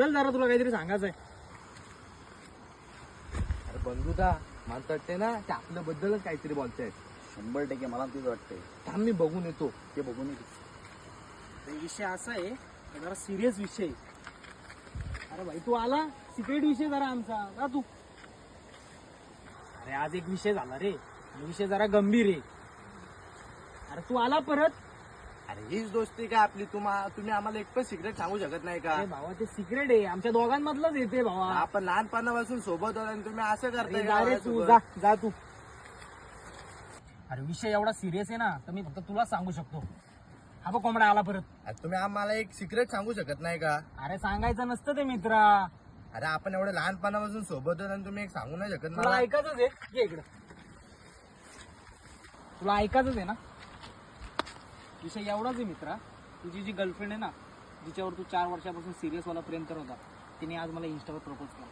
चल जरा तुला काहीतरी सांगायचंय. अरे बंधुदा मला वाटतंय ना ते आपल्याबद्दलच काहीतरी बोलतायत. 100% मला तेच वाटतंय. थांब मी बघून येतो. ते बघून ये. ते विषय असा आहे जरा सिरियस विषय. अरे भाई तू आला सिक्रेट विषय जरा आमचा का तू. अरे आज एक विषय झाला रे. विषय जरा गंभीर आहे. अरे तू आला परत. अरे हीच दोस्ती काय आपली. तुम्ही आम्हाला एक पण सिक्रेट सांगू शकत नाही का. अरे भावा ते सिक्रेट आहे आमच्या दोघांमधलंच येते भावा. आपण लहानपणापासून सोबत होतो आणि तुम्ही असं करताय जा रे का तू माझ्यासोबत? जा तू. अरे विषय एवढा सिरियस आहे ना तर मी फक्त तुला सांगू शकतो. हा बघ कोंबडा आला परत. अरे तुम्ही आम्हाला एक सिक्रेट सांगू शकत नाही का. अरे सांगायचं नसतं ते मित्रा. अरे आपण एवढं लहानपणापासून सोबत होतो आणि तुम्ही एक सांगू नाही शकत तुला मला. ऐकायचंच आहे ये इकडं. तुला ऐकायचंच आहे ना. विषय एवढाच आहे मित्रा. तुझी जी गर्लफ्रेंड आहे ना जिच्यावर तू 4 वर्षापासून सिरियस वाला प्रेम करत होता तिने आज मला इन्स्टावर प्रपोज केला.